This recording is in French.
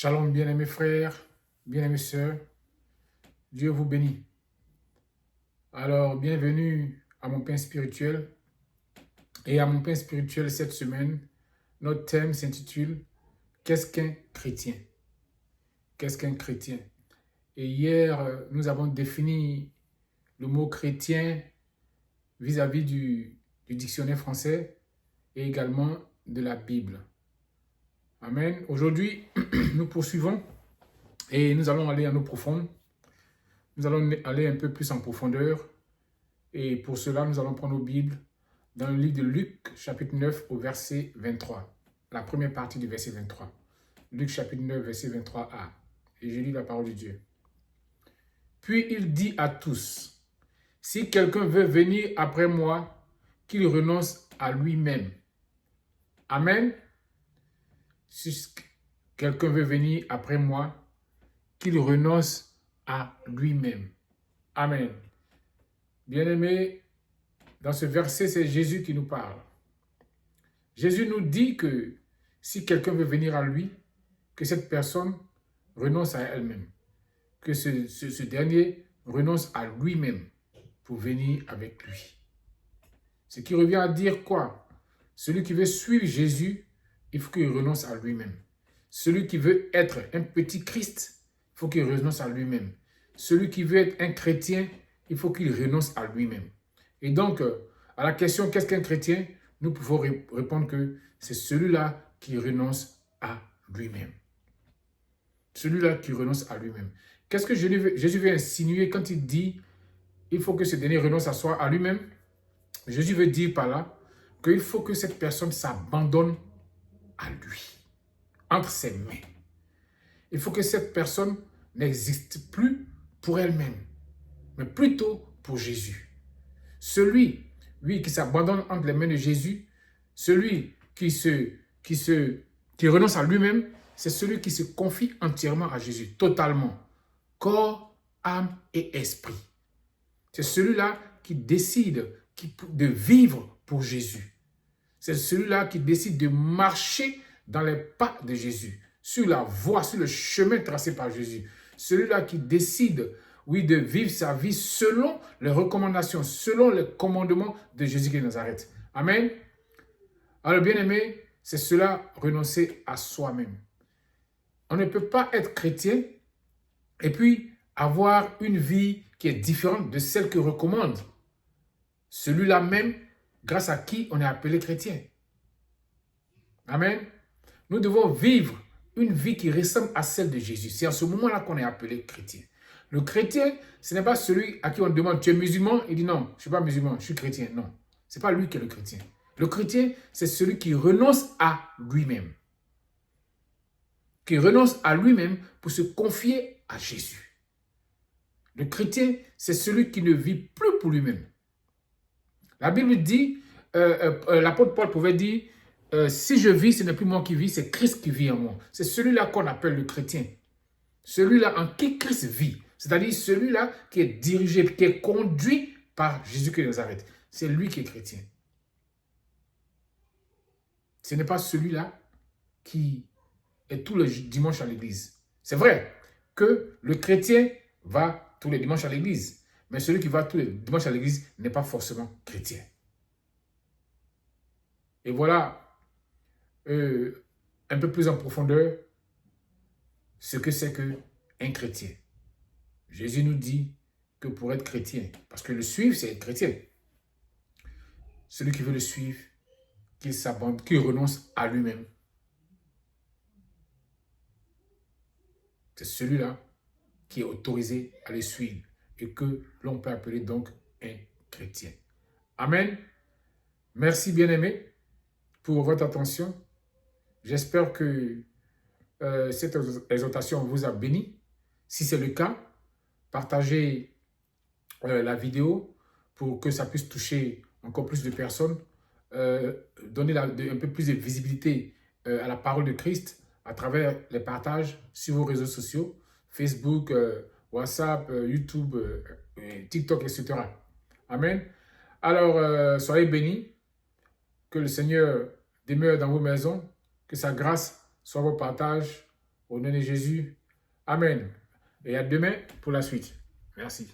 Shalom, bien-aimés frères, bien-aimés sœurs, Dieu vous bénit. Alors, bienvenue à mon pain spirituel. Et à mon pain spirituel cette semaine, notre thème s'intitule « Qu'est-ce qu'un chrétien ?» Qu'est-ce qu'un chrétien? Et hier, nous avons défini le mot chrétien vis-à-vis du dictionnaire français et également de la Bible. Amen. Aujourd'hui, nous poursuivons et nous allons aller en eau profonde. Nous allons aller un peu plus en profondeur. Et pour cela, nous allons prendre nos Bibles dans le livre de Luc, chapitre 9, au verset 23. La première partie du verset 23. Luc, chapitre 9, verset 23a. Et je lis la parole de Dieu. Puis il dit à tous, « Si quelqu'un veut venir après moi, qu'il renonce à lui-même. » Amen. Si quelqu'un veut venir après moi, qu'il renonce à lui-même. Amen. Bien-aimés, dans ce verset, c'est Jésus qui nous parle. Jésus nous dit que si quelqu'un veut venir à lui, que cette personne renonce à elle-même. Que ce dernier renonce à lui-même pour venir avec lui. Ce qui revient à dire quoi? Celui qui veut suivre Jésus, il faut qu'il renonce à lui-même. Celui qui veut être un petit Christ, il faut qu'il renonce à lui-même. Celui qui veut être un chrétien, il faut qu'il renonce à lui-même. Et donc, à la question « Qu'est-ce qu'un chrétien ?» nous pouvons répondre que c'est celui-là qui renonce à lui-même. Celui-là qui renonce à lui-même. Qu'est-ce que Jésus veut insinuer quand il dit « Il faut que ce dernier renonce à soi, à lui-même » ? Jésus veut dire par là qu'il faut que cette personne s'abandonne à lui, entre ses mains. Il faut que cette personne n'existe plus pour elle-même, mais plutôt pour Jésus. Celui, oui, qui s'abandonne entre les mains de Jésus, celui qui renonce à lui-même, c'est celui qui se confie entièrement à Jésus, totalement, corps, âme et esprit. C'est celui-là qui décide de vivre pour Jésus. C'est celui-là qui décide de marcher dans les pas de Jésus, sur la voie, sur le chemin tracé par Jésus. Celui-là qui décide, oui, de vivre sa vie selon les recommandations, selon les commandements de Jésus de Nazareth. Amen. Alors, bien-aimé, c'est cela, renoncer à soi-même. On ne peut pas être chrétien et puis avoir une vie qui est différente de celle que recommande celui-là même, grâce à qui on est appelé chrétien. Amen. Nous devons vivre une vie qui ressemble à celle de Jésus. C'est en ce moment-là qu'on est appelé chrétien. Le chrétien, ce n'est pas celui à qui on demande « Tu es musulman ?» Il dit « Non, je ne suis pas musulman, je suis chrétien. » Non, ce n'est pas lui qui est le chrétien. Le chrétien, c'est celui qui renonce à lui-même. Qui renonce à lui-même pour se confier à Jésus. Le chrétien, c'est celui qui ne vit plus pour lui-même. La Bible dit, l'apôtre Paul pouvait dire, si je vis, ce n'est plus moi qui vis, c'est Christ qui vit en moi. C'est celui-là qu'on appelle le chrétien. Celui-là en qui Christ vit. C'est-à-dire celui-là qui est dirigé, qui est conduit par Jésus-Christ de Nazareth. C'est lui qui est chrétien. Ce n'est pas celui-là qui est tous les dimanches à l'église. C'est vrai que le chrétien va tous les dimanches à l'église. Mais celui qui va tous les dimanches à l'église n'est pas forcément chrétien. Et voilà, un peu plus en profondeur, ce que c'est qu'un chrétien. Jésus nous dit que pour être chrétien, parce que le suivre, c'est être chrétien. Celui qui veut le suivre, qu'il s'abandonne, qu'il renonce à lui-même. C'est celui-là qui est autorisé à le suivre et que l'on peut appeler donc un chrétien. Amen. Merci bien-aimés pour votre attention. J'espère que cette exhortation vous a béni. Si c'est le cas, partagez la vidéo pour que ça puisse toucher encore plus de personnes. Donnez un peu plus de visibilité à la parole de Christ à travers les partages sur vos réseaux sociaux, Facebook, WhatsApp, YouTube, TikTok, etc. Amen. Alors, soyez bénis. Que le Seigneur demeure dans vos maisons. Que sa grâce soit vos partages Au nom de Jésus, amen. Et à demain pour la suite. Merci.